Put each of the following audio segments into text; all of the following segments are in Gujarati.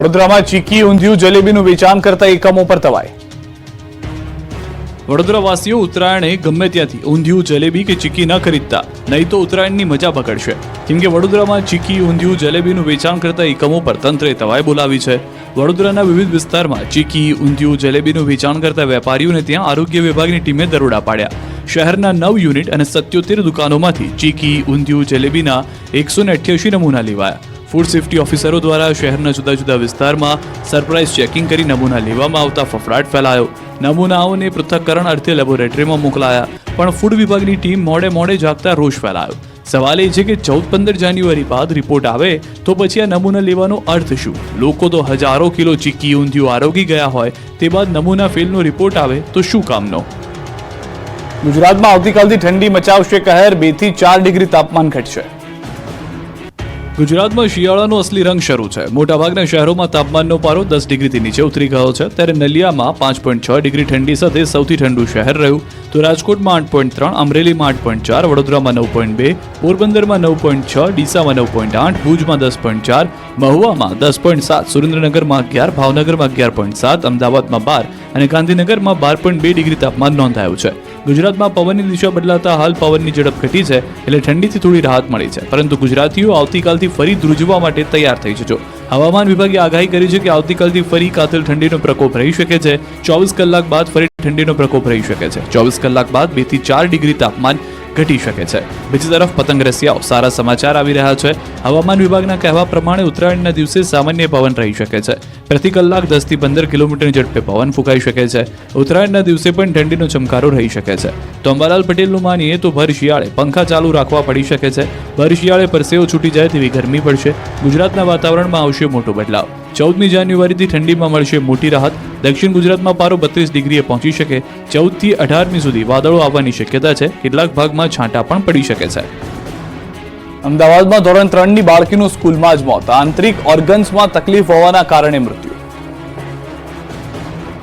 વડોદરામાં ચીકી ઊંધિયું જલેબીનું વેચાણ કરતા એકમો પર તવાઈ. વડોદરાવાસીઓ ઉત્તરાયણે ગમે ત્યાંથી ઊંધિયું જલેબી કે ચીકી ન ખરીદતા, નહીં તો ઉત્તરાયણની મજા બગડશે. કેમ કે વડોદરામાં ચીકી ઊંધિયું જલેબીનું વેચાણ કરતા એકમો પર તંત્રે તવાઈ બોલાવી છે. વડોદરાના વિવિધ વિસ્તારમાં ચીકી ઊંધિયું જલેબીનું વેચાણ કરતા વેપારીઓને ત્યાં આરોગ્ય વિભાગની ટીમે દરોડા પાડ્યા. શહેરના 9 યુનિટ અને 77 દુકાનોમાંથી ચીકી ઊંધિયું જલેબીના 188 નમૂના લેવાયા. ફૂડ સેફ્ટી ઓફિસરો દ્વારા શહેરના જુદા જુદા વિસ્તારમાં સરપ્રાઇઝ ચેકિંગ કરી નમૂના લેવામાં આવતા ફફડાટ ફેલાયો. નમૂનાઓને પૃથ્થકરણ અર્થે લેબોરેટરીમાં મોકલાયા, પણ ફૂડ વિભાગની ટીમ મોડે જાગતા રોષ ફેલાયો. સવાલ એ છે કે 14-15 જાન્યુઆરી બાદ રિપોર્ટ આવે તો પછી આ નમૂના લેવાનો અર્થ શું? લોકો તો હજારો કિલો ચીકી ઊંધિયું આરોગી ગયા હોય, તે બાદ નમૂના ફેલનો રિપોર્ટ આવે તો શું કામનો? ગુજરાતમાં આવતીકાલથી ઠંડી મચાવશે કહેર. 2 થી 4 ડિગ્રી તાપમાન ઘટશે. ગુજરાતમાં શિયાળાનો અસલી રંગ શરૂ છે. મોટાભાગના શહેરોમાં તાપમાનનો પારો 10 ડિગ્રીથી નીચે ઉતરી ગયો છે. ત્યારે નલિયામાં 5.6 ડિગ્રી ઠંડી સાથે સૌથી ઠંડુ શહેર રહ્યું. તો રાજકોટમાં 8.3, અમરેલીમાં 8.4, વડોદરામાં 9.2, પોરબંદરમાં 9.6, ડીસામાં 9.8, ભુજમાં 10.4, મહુવામાં 10.7, સુરેન્દ્રનગરમાં 11, ભાવનગરમાં 11.7, અમદાવાદમાં 12 અને ગાંધીનગરમાં 12.2 ડિગ્રી તાપમાન નોંધાયું છે. ગુજરાતમાં પવનની દિશા બદલાતા હાલ પવનની ઝડપ ઘટી છે, એટલે ઠંડીથી થોડી રાહત મળી છે. પરંતુ ગુજરાતીઓ આવતીકાલથી ફરી ધ્રુજવા માટે તૈયાર થઈ જજો. હવામાન વિભાગે આગાહી કરી છે કે આવતીકાલથી ફરી કાતિલ ઠંડીનો પ્રકોપ રહી શકે છે. 24 કલાક બાદ ફરી ઠંડીનો પ્રકોપ રહી શકે છે. 24 કલાક બાદ 2 થી 4 ડિગ્રી તાપમાન ઘટી શકે છે. બીજી તરફ પતંગ રસિયાઓ સારા સમાચાર આવી રહ્યા છે. હવામાન વિભાગના કહેવા પ્રમાણે ઉત્તરાયણના દિવસે સામાન્ય પવન રહી શકે છે. પ્રતિ કલાક 10 થી 15 કિલોમીટરની ઝડપે પવન ફૂંકાઈ શકે છે. ઉત્તરાયણના દિવસે પણ ઠંડીનો ચમકારો રહી શકે છે. તો અંબાલાલ પટેલનું માનીએ તો ભર શિયાળે પંખા ચાલુ રાખવા પડી શકે છે. ભર શિયાળે પરસેવો છૂટી જાય તેવી ગરમી પડશે. ગુજરાતના વાતાવરણમાં આવશે મોટો બદલાવ. 14મી જાન્યુઆરીથી ઠંડીમાં મળશે મોટી રાહત. દક્ષિણ ગુજરાતમાં પારો 32 ડિગ્રીએ પહોંચી શકે. 14 થી 18મી સુધી વાદળો આવવાની શક્યતા છે. કેટલાક ભાગમાં છાંટા પણ પડી શકે છે. અમદાવાદમાં ધોરણ 3ની બાળકીનું સ્કૂલમાં જ મોત. આંતરિક ઓર્ગન્સમાં તકલીફ હોવાના કારણે મૃત્યુ.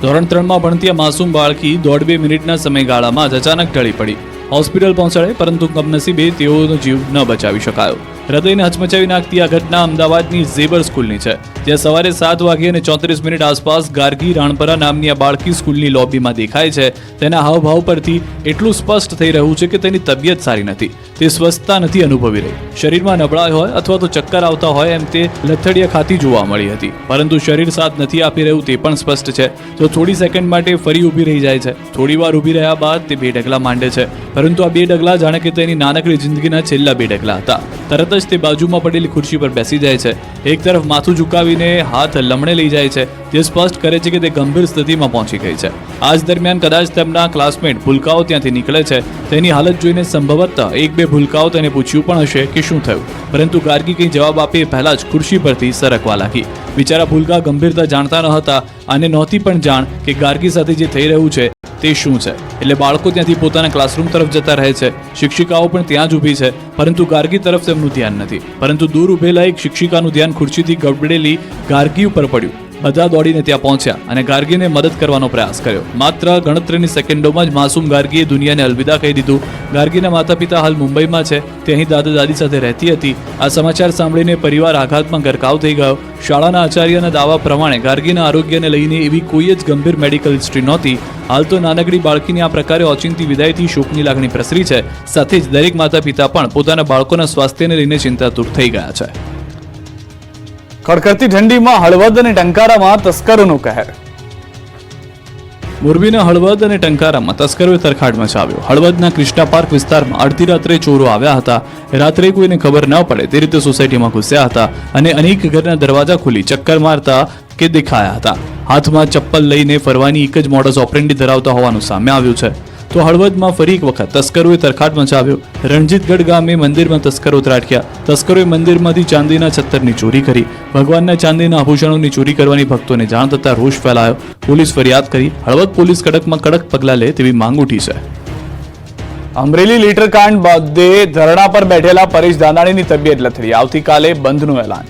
ધોરણ 3માં ભણતી માસૂમ બાળકી 1.5 મિનિટના સમયગાળામાં જ અચાનક ઢળી પડી. હોસ્પિટલ પહોંચાડે, પરંતુ કમનસીબે તેઓનો જીવ ન બચાવી શકાયો. હૃદયને હચમચાવી નાખતી આ ઘટના અમદાવાદની ઝેબર સ્કૂલની છે, જ્યાં સવારે 7:34 આસપાસ ગાર્ગી રાણપરા નામની આ બાળકી સ્કૂલની લોબીમાં દેખાય છે. તેના હાવભાવ પરથી એટલું સ્પષ્ટ થઈ રહ્યું છે કે તેની તબિયત સારી નથી. તે સ્વસ્થતા નથી અનુભવી રહી. શરીરમાં નબળાઈ હોય અથવા તો ચક્કર આવતા હોય એમ તે લથડિયા ખાતી જોવા મળી હતી. પરંતુ શરીર સાથ નથી આપી રહ્યું તે પણ સ્પષ્ટ છે. તો થોડી સેકન્ડ માટે ફરી ઊભી રહી જાય છે. થોડી વાર ઊભી રહ્યા બાદ તે 2 ડગલા માંડે છે, પરંતુ આ 2 ડગલા જાણે કે તેની નાનકડી જિંદગીના છેલ્લા 2 ડગલા હતા. તરત જ તે બાજુમાં પડેલી ખુરશી પર બેસી જાય છે. એક તરફ માથું ઝુકાવીને હાથ લમણે લઈ જાય છે, જે સ્પષ્ટ કરે છે કે તે ગંભીર સ્થિતિમાં પહોંચી ગઈ છે. આ જ દરમિયાન કદાચ તેમના ક્લાસમેટ ભૂલકાઓ ત્યાંથી નીકળે છે. તેની હાલત જોઈને સંભવતઃ 1-2 ભૂલકાઓ તેને પૂછ્યું પણ હશે કે શું થયું, પરંતુ ગાર્ગી કંઈ જવાબ આપે પહેલા જ ખુરશી પરથી સરકવા લાગી. બિચારા ભૂલકા ગંભીરતા જાણતા ન હતા અને નહોતી પણ જાણ કે ગાર્ગી સાથે જે થઈ રહ્યું છે તે શું છે. એટલે બાળકો ત્યાંથી પોતાના ક્લાસરૂમ તરફ જતા રહે છે. શિક્ષિકાઓ પણ ત્યાં જ ઊભી છે, પરંતુ ગાર્ગી તરફ તેમનું ધ્યાન નથી. પરંતુ દૂર ઊભેલા એક શિક્ષિકાનું ધ્યાન ખુરશીથી ગબડેલી ગાર્ગી ઉપર પડ્યું. બધા દોડીને ત્યાં પહોંચ્યા અને ગાર્ગીને મદદ કરવાનો પ્રયાસ કર્યો. માત્ર ગણતરીની સેકન્ડોમાં જ માસૂમ ગાર્ગીએ દુનિયાને અલવિદા કહી દીધું. ગાર્ગીના માતા પિતા હાલ મુંબઈમાં છે. તે અહીં દાદા દાદી સાથે રહેતી હતી. આ સમાચાર સાંભળીને પરિવાર આઘાતમાં ગરકાવ થઈ ગયો. શાળાના આચાર્યના દાવા પ્રમાણે ગાર્ગીના આરોગ્યને લઈને એવી કોઈ જ ગંભીર મેડિકલ હિસ્ટ્રી નહોતી. હાલ તો નાનકડી બાળકીની આ પ્રકારે ઓચિંતી વિદાયથી શોકની લાગણી પ્રસરી છે. સાથે જ દરેક માતા પિતા પણ પોતાના બાળકોના સ્વાસ્થ્યને લઈને ચિંતાતુર થઈ ગયા છે. કડકડતી ઠંડીમાં હળવદ અને ટંકારામાં તસ્કરોનો કહેર. મોરબીના હળવદ અને ટંકારામાં તસ્કરોએ તરખાટ મચાવ્યો. હળવદના ક્રિષ્ના પાર્ક વિસ્તારમાં અડધી રાત્રે ચોરો આવ્યા હતા. રાત્રે કોઈને ખબર ન પડે તે રીતે સોસાયટીમાં ઘૂસ્યા હતા અને અનેક ઘરના દરવાજા ખોલી ચક્કર મારતા કે દેખાયા હતા. હાથમાં ચપ્પલ લઈને ફરવાની એક જ મોડસ ઓપરેન્ડી ધરાવતા હોવાનું સામે આવ્યું છે. તો હળવદમાં ફરી એક વખત તસ્કરોએ તરખાટ મચાવ્યો. રણજીતગઢ ગામે મંદિરમાં તસ્કરો ત્રાટક્યા. તસ્કરોએ મંદિરમાંથી ચાંદીના છત્તરની ચોરી કરી. ભગવાનના ચાંદીના આભૂષણોની ચોરી કરવાની ભક્તોને જાણ થતા રોષ ફેલાયો. પોલીસ ફરિયાદ કરી. હળવદ પોલીસ કડકમાં કડક પગલાં લે તેવી માંગ ઉઠી છે. અમરેલી લીટરકાંડ બાદે ધરણા પર બેઠેલા પરેશ ધાનાણીની તબિયત લથડી. આવતીકાલે બંધનું એલાન.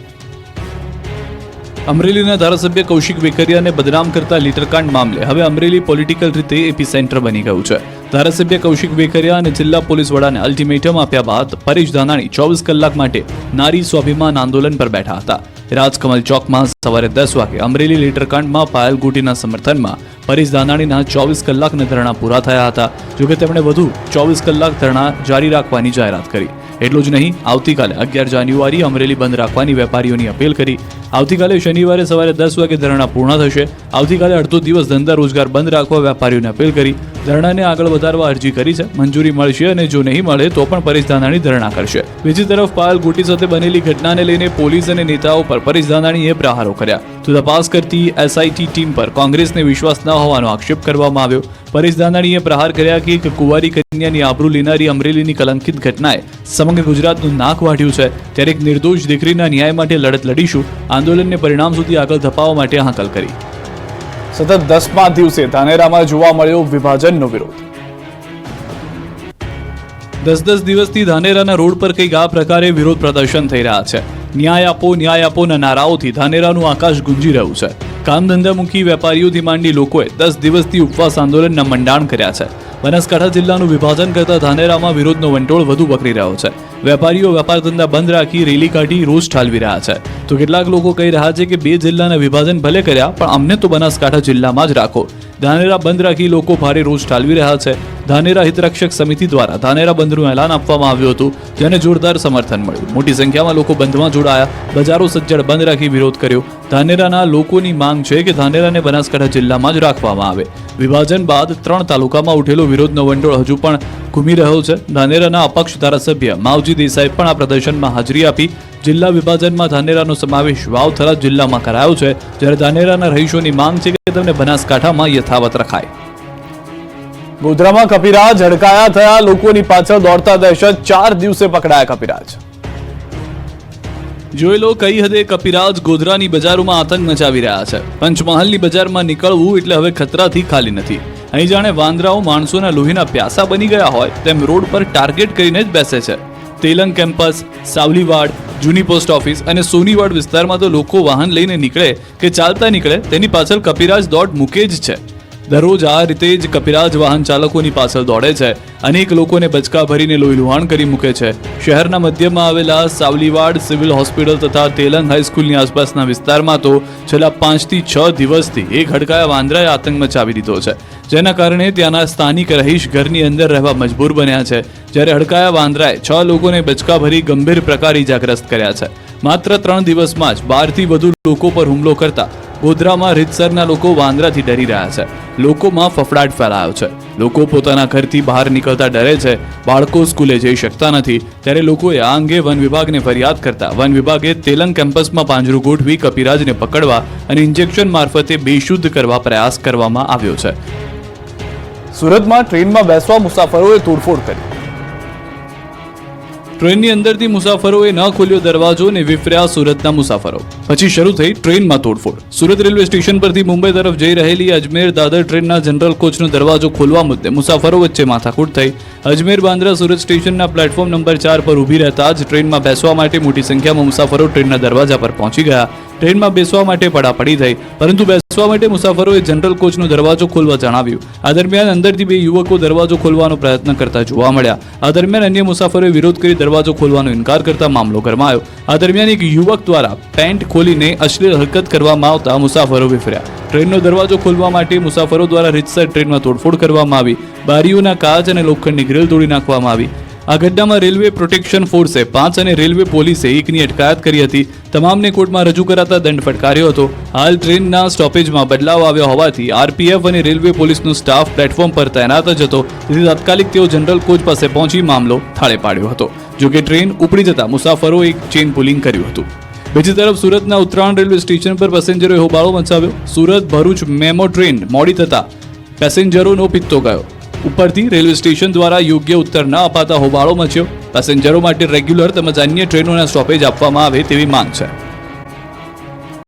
અમરેલીના ધારાસભ્ય કૌશિક વેકરિયાને બદનામ કરતા લીટરકાંડ મામલે હવે અમરેલી પોલિટિકલ રીતે એપી સેન્ટર બની ગયું છે. ધારાસભ્ય કૌશિક વેકરિયા અને જિલ્લા પોલીસ વડાને અલ્ટિમેટમ આપ્યા બાદ પરેશ ધાનાણી 24 કલાક માટે નારી સ્વાભિમાન આંદોલન પર બેઠા હતા. રાજકમલ ચોકમાં સવારે 10 વાગે અમરેલી લેટરકાંડમાં પાયલ ગુટીના સમર્થનમાં પરેશ ધાનાણીના 24 કલાકના ધરણા પૂરા થયા હતા. જોકે તેમણે વધુ 24 કલાક ધરણા જારી રાખવાની જાહેરાત કરી. એટલું જ નહીં, આવતીકાલે 11 જાન્યુઆરી અમરેલી બંધ રાખવાની વેપારીઓની અપીલ કરી. આવતીકાલે શનિવારે સવારે 10 વાગે ધરણા પૂર્ણ થશે. આવતીકાલે અડધો દિવસ ધંધા રોજગાર બંધ રાખવા વેપારીઓને અપીલ કરી. ધરણાને આગળ વધારવા અરજી કરી છે. મંજૂરી મળશે અને જો નહીં મળે તો પણ પરેશ ધાનાણી ધરણા કરશે. બીજી તરફ પાયલ ગુટી સાથે બનેલી ઘટનાને લઈને પોલીસ અને નેતાઓ પર પરેશ ધાનાણીએ પ્રહારો કર્યા. તો તપાસ કરતી એસઆઈટી ટીમ પર કોંગ્રેસને વિશ્વાસ ન હોવાનો આક્ષેપ કરવામાં આવ્યો. પરેશ ધાનાણીએ પ્રહાર કર્યા કે એક કુંવારી કન્યાની આબરૂ લેનારી અમરેલીની કલંકિત ઘટનાએ સમગ્ર ગુજરાતનું નાક વાઢ્યું છે. ત્યારે એક નિર્દોષ દીકરીના ન્યાય માટે લડત લડીશું. આંદોલનને પરિણામ સુધી આગળ ધપાવવા માટે હાકલ કરી. સતત 10મા દિવસે ધાનેરામાં જોવા મળ્યો વિભાજનનો વિરોધ. 10 દિવસથી ધાનેરાના રોડ પર કંઈક આ પ્રકારે વિરોધ પ્રદર્શન થઈ રહ્યા છે. ન્યાય આપોના નારાઓથી ધાનેરાનું આકાશ ગુંજી રહ્યું છે. કામ ધંધા મૂકી વેપારીઓથી માંડી લોકોએ 10 દિવસથી ઉપવાસ આંદોલનના મંડાણ કર્યા છે. બનાસકાંઠા જિલ્લાનું વિભાજન કરતા ધાનેરામાં વિરોધનો વંટોળ વધુ વકરી રહ્યો છે. વેપારીઓ વેપાર ધંધા બંધ રાખી રેલી કાઢી રોષ ઠાલવી રહ્યા છે. તો કેટલાક લોકો કહી રહ્યા છે કે 2 જિલ્લાના વિભાજન ભલે કર્યા પણ અમને તો બનાસકાંઠા જિલ્લામાં જ રાખો. ધાનેરા બંધ રાખી લોકો ભારે રોષ ઠાલવી રહ્યા છે. ધાનેરા હિતરક્ષક સમિતિ દ્વારા ધાનેરા બંધનું એલાન આપવામાં આવ્યું હતું, જેને જોરદાર સમર્થન મળ્યું. મોટી સંખ્યામાં લોકો બંધમાં જોડાયા. બજારો સજ્જડ બંધ રાખી વિરોધ કર્યો. ધાનેરાના લોકોની માંગ છે કે ધાનેરાને બનાસકાંઠા જિલ્લામાં જ રાખવામાં આવે. વિભાજન બાદ 3 તાલુકામાં ઉઠેલો વિરોધનો વંટોળ હજુ પણ ઘૂમી રહ્યો છે. ધાનેરાના અપક્ષ ધારાસભ્ય માવજી દેસાઈ પણ આ પ્રદર્શનમાં હાજરી આપી. જિલ્લા વિભાજનમાં ધાનેરાનો સમાવેશ વાવથરા જિલ્લામાં કરાયો છે, જ્યારે ધાનેરાના રહીશોની માંગ છે કે તેમને બનાસકાંઠામાં યથાવત રખાય. ગોધરામાં કપિરાજ ઝડકાયા થયા. લોકોની પાછળ દોડતા દહેશત. 4 દિવસે પકડાયા કપિરાજ. જોઈ લો કઈ હદે કપિરાજ ગોધરાની બજારોમાં આતંક મચાવી રહ્યા છે. પંચમહાલની બજારમાં નીકળવું એટલે હવે ખતરાથી ખાલી નથી. અહીં જાણે વાંદરાઓ માણસોના લોહીના પ્યાસા બની ગયા હોય તેમ રોડ પર ટાર્ગેટ કરીને જ બેસે છે. તેલંગ કેમ્પસ, સાવલીવાડ, જૂની પોસ્ટ ઓફિસ અને સોનીવાડ વિસ્તારમાં તો લોકો વાહન લઈને નીકળે કે ચાલતા નીકળે તેની પાછળ કપિરાજ દોડ મૂકે જ છે. દરરોજ આ રીતે જ કપિરાજ વાહન ચાલકોની પાછળ દોડે છે. અનેક લોકોને બચકા ભરીને લોહીલુહાણ કરી મૂકે છે. શહેરના મધ્યમાં આવેલા સાવલીવાડ સિવિલ હોસ્પિટલ તથા તેલંગ હાઈસ્કૂલની આસપાસના વિસ્તારમાં તો છેલ્લા 5 થી 6 દિવસથી એક હડકાયા વાંદરાએ આતંક મચાવી દીધો છે, જેના કારણે ત્યાંના સ્થાનિક રહીશ ઘરની અંદર રહેવા મજબૂર બન્યા છે. જ્યારે હડકાયા વાંદરાએ 6 લોકોને બચકા ભરી ગંભીર પ્રકારે ઇજાગ્રસ્ત કર્યા છે. માત્ર 3 દિવસમાં જ 12 થી વધુ લોકો પર હુમલો કરતા ગોધરામાં રીતસરના લોકો વાંદરાથી ડરી રહ્યા છે. લોકોમાં ફફડાટ ફેલાયો છે. લોકો પોતાના ઘરથી બહાર નીકળતા ડરે છે. બાળકો સ્કૂલે જઈ શકતા નથી. ત્યારે લોકોએ આ અંગે વન વિભાગને ફરિયાદ કરતા વન વિભાગે તેલંગ કેમ્પસમાં પાંજરું ગોઠવી કપિરાજને પકડવા અને ઇન્જેક્શન મારફતે બેશુદ્ધ કરવા પ્રયાસ કરવામાં આવ્યો છે. સુરતમાં ટ્રેનમાં બેસવા મુસાફરોએ તોડફોડ કરી. ટ્રેનની અંદરથી મુસાફરોએ ન ખોલ્યો દરવાજો ને વિફર્યા સુરતના મુસાફરો. પછી શરૂ થઈ ટ્રેનમાં તોડફોડ. સુરત રેલવે સ્ટેશન પરથી મુંબઈ તરફ જઈ રહેલી અજમેર દાદર ટ્રેનના જનરલ કોચનો દરવાજો ખોલવા મુદ્દે મુસાફરો વચ્ચે માથાકૂટ થઈ. અજમેર બાંદ્રા સુરત સ્ટેશનના પ્લેટફોર્મ નંબર 4 પર ઊભી રહેતા જ ટ્રેનમાં બેસવા માટે મોટી સંખ્યામાં મુસાફરો ટ્રેનના દરવાજા પર પહોંચી ગયા. ટ્રેનમાં બેસવા માટે પડાપડી થઈ, પરંતુ બેસવા માટે મુસાફરોએ જનરલ કોચનો દરવાજો ખોલવા જણાવ્યું. આ દરમિયાન અંદરથી 2 યુવકો દરવાજો ખોલવાનો પ્રયત્ન કરતા જોવા મળ્યા. આ દરમિયાન અન્ય મુસાફરોએ વિરોધ કરી દરવાજો ખોલવાનો ઇનકાર કરતા મામલો ગરમાયો. આ દરમિયાન એક યુવક દ્વારા પેન્ટ ખોલીને અશ્લીલ હરકત કરવામાં આવતા મુસાફરો વિફર્યા. ટ્રેનનો દરવાજો ખોલવા માટે મુસાફરો દ્વારા રીતસર ટ્રેનમાં તોડફોડ કરવામાં આવી. બારીઓના કાચ અને લોખંડની ગ્રીલ તોડી નાખવામાં આવી. આ ઘટનામાં રેલવે પ્રોટેક્શન ફોર્સે 5 અને રેલવે પોલીસે 1ની અટકાયત કરી હતી. તમામને કોર્ટમાં રજૂ કરાતા દંડ ફટકાર્યો હતો. હાલ ટ્રેનના સ્ટોપેજમાં બદલાવ આવ્યો હોવાથી આરપીએફ અને રેલવે પોલીસનો સ્ટાફ પ્લેટફોર્મ પર તૈનાત જ હતો. તેથી તાત્કાલિક તેઓ જનરલ કોચ પાસે પહોંચી મામલો થાળે પાડ્યો હતો. જોકે ટ્રેન ઉપડી જતા મુસાફરોએ એક ચેન પુલિંગ કર્યું હતું. બીજી તરફ સુરતના ઉત્તરાયણ રેલવે સ્ટેશન પર પેસેન્જરોએ હોબાળો મચાવ્યો. સુરત ભરૂચ મેમો ટ્રેન મોડી થતા પેસેન્જરોનો પિત્તો ગયો. ઉપરથી રેલવે સ્ટેશન દ્વારા યોગ્ય ઉત્તર ન અપાતા હોબાળો મચ્યો. પેસેન્જરો માટે રેગ્યુલર તેમજ અન્ય ટ્રેનોના સ્ટોપેજ આપવામાં આવે તેવી માંગ છે.